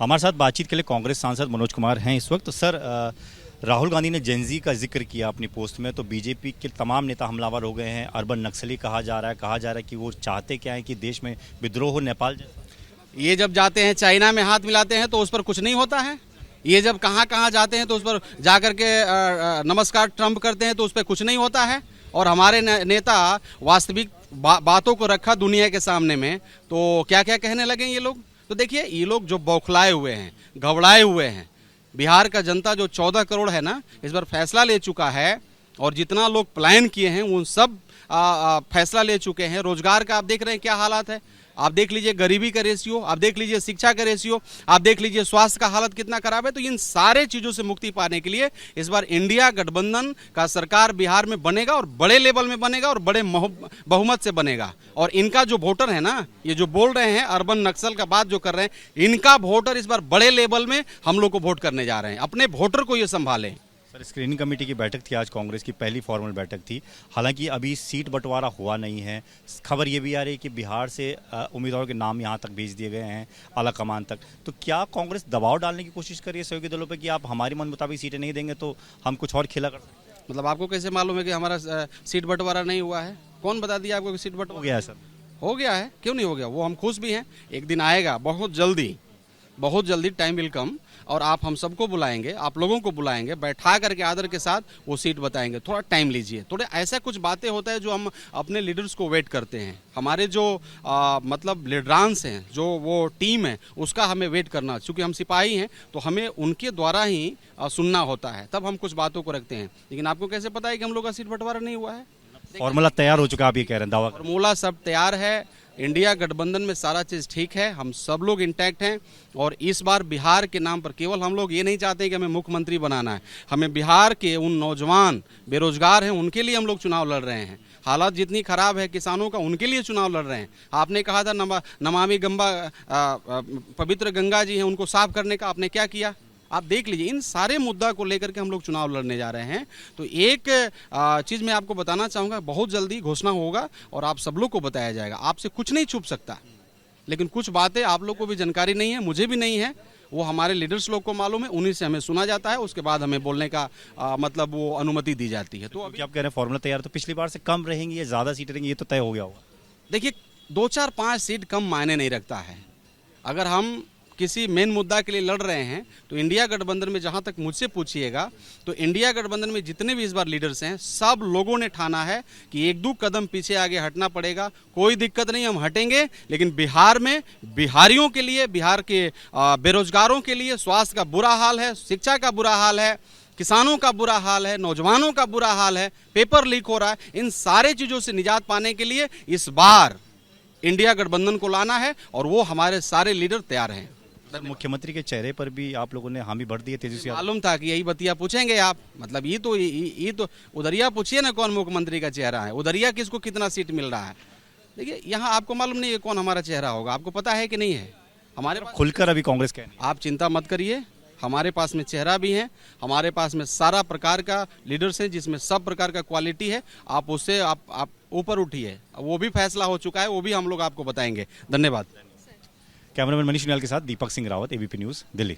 हमारे साथ बातचीत के लिए कांग्रेस सांसद मनोज कुमार हैं इस वक्त। सर, राहुल गांधी ने जेनजी का जिक्र किया अपनी पोस्ट में, तो बीजेपी के तमाम नेता हमलावर हो गए हैं। अर्बन नक्सली कहा जा रहा है कि वो चाहते क्या है कि देश में विद्रोह हो, नेपाल जैसा। ये जब जाते हैं चाइना में हाथ मिलाते हैं तो उस पर कुछ नहीं होता है। ये जब कहाँ कहाँ जाते हैं तो उस पर जाकर के नमस्कार ट्रम्प करते हैं तो उस पर कुछ नहीं होता है। और हमारे नेता वास्तविक बातों को रखा दुनिया के सामने में, तो क्या क्या कहने लगे ये लोग। तो देखिए, ये लोग जो बौखलाए हुए हैं, घबराए हुए हैं। बिहार का जनता जो 14 करोड़ है ना, इस बार फैसला ले चुका है। और जितना लोग पलायन किए हैं उन सब फैसला ले चुके हैं। रोजगार का आप देख रहे हैं क्या हालात है। आप देख लीजिए गरीबी का रेशियो, आप देख लीजिए शिक्षा का रेशियो, आप देख लीजिए स्वास्थ्य का हालत कितना खराब है। तो इन सारे चीजों से मुक्ति पाने के लिए इस बार इंडिया गठबंधन का सरकार बिहार में बनेगा और बड़े लेवल में बनेगा और बड़े बहुमत से बनेगा। और इनका जो वोटर है ना, ये जो बोल रहे हैं अर्बन नक्सल का बात जो कर रहे हैं, इनका वोटर इस बार बड़े लेवल में हम लोग को वोट करने जा रहे हैं। अपने वोटर को ये संभालें। सर, स्क्रीनिंग कमेटी की बैठक थी आज, कांग्रेस की पहली फॉर्मल बैठक थी। हालांकि अभी सीट बंटवारा हुआ नहीं है। खबर ये भी आ रही है कि बिहार से उम्मीदवारों के नाम यहां तक भेज दिए गए हैं, आला कमान तक। तो क्या कांग्रेस दबाव डालने की कोशिश कर रही है सहयोगी दलों पर कि आप हमारी मन मुताबिक सीटें नहीं देंगे तो हम कुछ और खेला कर सकते हैं? मतलब आपको कैसे मालूम है कि हमारा सीट बंटवारा नहीं हुआ है? कौन बता दिया आपको कि सीट बंटवारा हो गया है? सर, हो गया है, क्यों नहीं हो गया। वो हम खुश भी हैं। एक दिन आएगा बहुत जल्दी टाइम विल कम, और आप हम सबको बुलाएंगे, आप लोगों को बुलाएंगे, बैठा करके आदर के साथ वो सीट बताएंगे। थोड़ा टाइम लीजिए। थोड़े ऐसा कुछ बातें होता है जो हम अपने लीडर्स को वेट करते हैं। हमारे जो मतलब लीडरांस हैं, जो वो टीम है, उसका हमें वेट करना, क्योंकि हम सिपाही हैं तो हमें उनके द्वारा ही सुनना होता है, तब हम कुछ बातों को रखते हैं। लेकिन आपको कैसे पता है कि हम लोग का सीट बंटवारा नहीं हुआ है? फॉर्मूला तैयार हो चुका, आप ये कह रहे हैं, दावा? फॉर्मूला सब तैयार है। इंडिया गठबंधन में सारा चीज़ ठीक है, हम सब लोग इंटैक्ट हैं। और इस बार बिहार के नाम पर केवल हम लोग ये नहीं चाहते कि हमें मुख्यमंत्री बनाना है, हमें बिहार के उन नौजवान बेरोजगार हैं उनके लिए हम लोग चुनाव लड़ रहे हैं। हालात जितनी खराब है किसानों का, उनके लिए चुनाव लड़ रहे हैं। आपने कहा था नमामि गंगा, पवित्र गंगा जी हैं, उनको साफ करने का आपने क्या किया? आप देख लीजिए, इन सारे मुद्दा को लेकर के हम लोग चुनाव लड़ने जा रहे हैं। तो एक चीज़ मैं आपको बताना चाहूँगा, बहुत जल्दी घोषणा होगा और आप सब लोग को बताया जाएगा। आपसे कुछ नहीं छुप सकता, लेकिन कुछ बातें आप लोग को भी जानकारी नहीं है, मुझे भी नहीं है, वो हमारे लीडर्स लोग को मालूम है। उन्हीं से हमें सुना जाता है, उसके बाद हमें बोलने का मतलब वो अनुमति दी जाती है। तो अभी आप कह रहे हैं फॉर्मूला तैयार, तो पिछली बार से कम रहेंगी या ज़्यादा सीटें रहेंगी, ये तो तय हो गया होगा? देखिए, 2-4-5 सीट कम मायने नहीं रखता है। अगर हम किसी मेन मुद्दा के लिए लड़ रहे हैं तो इंडिया गठबंधन में, जहां तक मुझसे पूछिएगा, तो इंडिया गठबंधन में जितने भी इस बार लीडर्स हैं, सब लोगों ने ठाना है कि 1-2 कदम पीछे आगे हटना पड़ेगा। कोई दिक्कत नहीं, हम हटेंगे, लेकिन बिहार में बिहारियों के लिए, बिहार के बेरोजगारों के लिए स्वास्थ्य का बुरा हाल है, शिक्षा का बुरा हाल है, किसानों का बुरा हाल है, नौजवानों का बुरा हाल है, पेपर लीक हो रहा है। इन सारे चीज़ों से निजात पाने के लिए इस बार इंडिया गठबंधन को लाना है, और वो हमारे सारे लीडर तैयार हैं। मुख्यमंत्री के चेहरे पर भी आप लोगों ने हामी भर दी है तेजी से? मालूम था कि यही बतिया पूछेंगे आप। मतलब ये तो उधरिया पूछिए ना, कौन मुख्यमंत्री का चेहरा है, उधरिया किसको कितना सीट मिल रहा है। देखिए, यहाँ आपको मालूम नहीं है कौन हमारा चेहरा होगा, आपको पता है कि नहीं है? हमारे पास खुलकर अभी कांग्रेस कहने, आप चिंता मत करिए, हमारे पास में चेहरा भी है, हमारे पास में सारा प्रकार का लीडर्स हैं, जिसमें सब प्रकार का क्वालिटी है। आप उससे आप ऊपर उठिए, वो भी फैसला हो चुका है, वो भी हम लोग आपको बताएंगे। धन्यवाद। कैमरामैन मनीष निहाल के साथ दीपक सिंह रावत, एबीपी न्यूज़, दिल्ली।